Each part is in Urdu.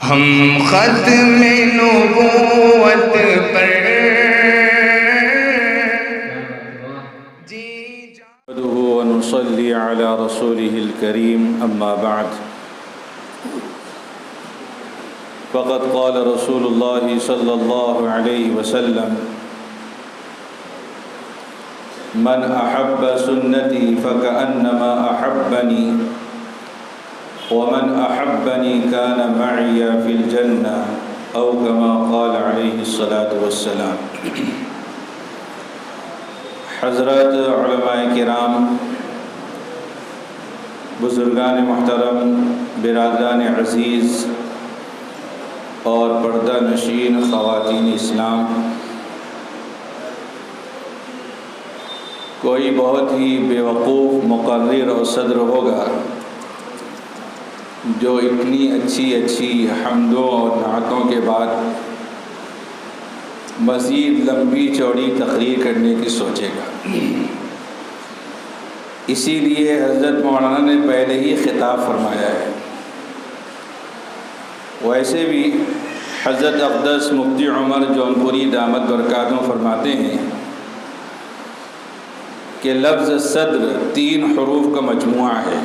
ہم ختم نبوت پر نحمده ونصلي على رسوله الكريم أما بعد فقد قال رسول الله صلى الله عليه وسلم من أحب سنتي فكأنما أحبني ومن أحبني كان معي في الجنة أو كما قال عليه الصلاة والسلام. حضرت علماء کرام، بزرگان محترم، برادران عزیز اور پردہ نشین خواتین اسلام، کوئی بہت ہی بیوقوف مقرر اور صدر ہوگا جو اتنی اچھی حمدوں اور نعتوں کے بعد مزید لمبی چوڑی تقریر کرنے کی سوچے گا. اسی لیے حضرت مولانا نے پہلے ہی خطاب فرمایا ہے. ویسے بھی حضرت اقدس مفتی عمر جونپوری دامت برکاتہم فرماتے ہیں کہ لفظ صدر 3 حروف کا مجموعہ ہے،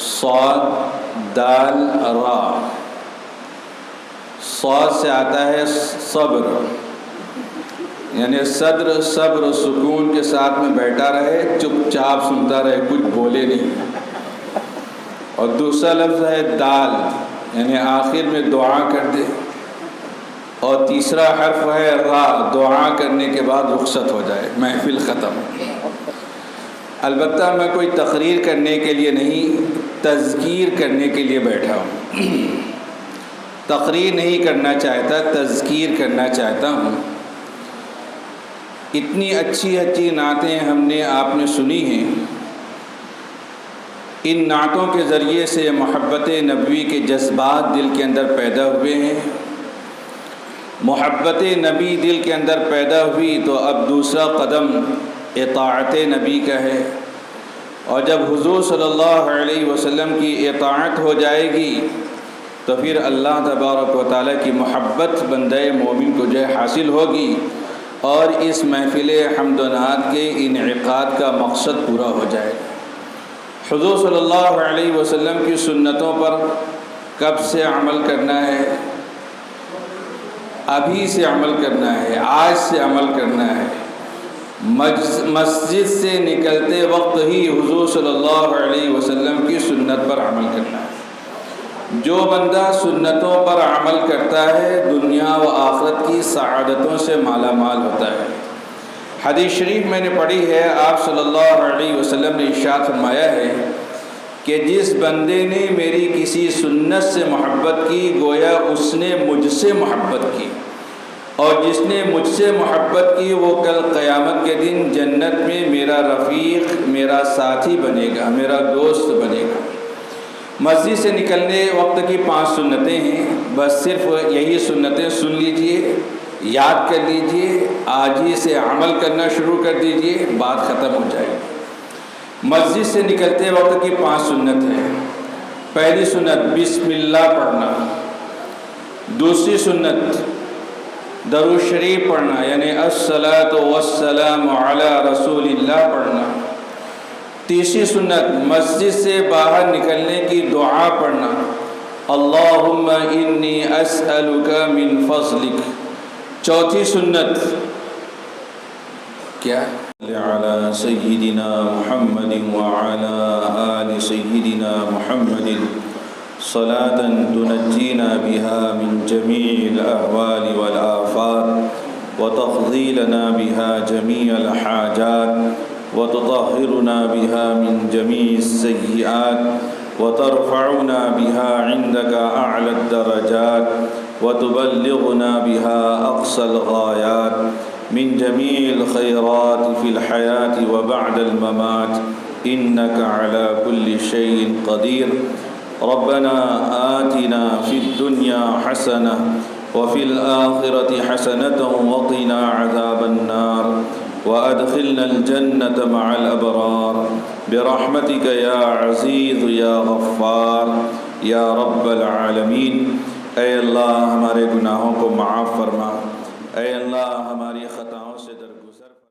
صاد دال را. صاد سے آتا ہے صبر، یعنی صدر صبر سکون کے ساتھ میں بیٹھا رہے، چپ چاپ سنتا رہے، کچھ بولے نہیں. اور دوسرا لفظ ہے دال، یعنی آخر میں دعا کر دے. اور تیسرا حرف ہے را، دعا کرنے کے بعد رخصت ہو جائے، محفل ختم. البتہ میں کوئی تقریر کرنے کے لیے نہیں، تذکیر کرنے کے لیے بیٹھا ہوں. تقریر نہیں کرنا چاہتا، تذکیر کرنا چاہتا ہوں. اتنی اچھی نعتیں ہم نے آپ نے سنی ہیں. ان نعتوں کے ذریعے سے محبت نبوی کے جذبات دل کے اندر پیدا ہوئے ہیں. محبت نبی دل کے اندر پیدا ہوئی تو اب دوسرا قدم اطاعت نبی کا ہے. اور جب حضور صلی اللہ علیہ وسلم کی اطاعت ہو جائے گی تو پھر اللہ تبارک و تعالیٰ کی محبت بندہ مومن کو جو ہے حاصل ہوگی، اور اس محفل حمد و نعت کے انعقاد کا مقصد پورا ہو جائے گا. حضور صلی اللہ علیہ وسلم کی سنتوں پر کب سے عمل کرنا ہے؟ ابھی سے عمل کرنا ہے، آج سے عمل کرنا ہے. مسجد سے نکلتے وقت ہی حضور صلی اللہ علیہ وسلم کی سنت پر عمل کرنا ہے. جو بندہ سنتوں پر عمل کرتا ہے دنیا و آخرت کی سعادتوں سے مالا مال ہوتا ہے. حدیث شریف میں نے پڑھی ہے، آپ صلی اللہ علیہ وسلم نے ارشاد فرمایا ہے کہ جس بندے نے میری کسی سنت سے محبت کی گویا اس نے مجھ سے محبت کی، اور جس نے مجھ سے محبت کی وہ کل قیامت کے دن جنت میں میرا رفیق، میرا ساتھی بنے گا، میرا دوست بنے گا. مسجد سے نکلنے وقت کی 5 سنتیں ہیں. بس صرف یہی سنتیں سن لیجئے، یاد کر لیجئے، آج ہی سے عمل کرنا شروع کر دیجئے، بات ختم ہو جائے گی. مسجد سے نکلتے وقت کی 5 سنت ہیں. پہلی سنت بسم اللہ پڑھنا. دوسری سنت درود شریف پڑھنا، یعنی الصلاۃ والسلام علی رسول اللہ پڑھنا. تیسری سنت مسجد سے باہر نکلنے کی دعا پڑھنا، اللہم انی اسألک من فضلک. چوتھی سنت کیا؟ علی سیدنا محمد وعلی آل سیدنا محمد صلاة تنجینا بها من جمیع الاحوال والآفات وتقضی لنا بها جمیع الحاجات وتطهرنا بها من جميع السيئات وترفعنا بها عندك أعلى الدرجات وتبلغنا بها أقصى الغايات من جميع الخيرات في الحياة وبعد الممات إنك على كل شيء قدير. ربنا آتنا في الدنيا حسنة وفي الآخرة حسنة وقنا عذاب النار وأدخلنا الجنة مع الأبرار برحمتك يا عزيز يا غفار یا رب العالمین۔ اے اللہ ہمارے گناہوں کو معاف فرما، اے اللہ ہماری خطاؤں سے درگزر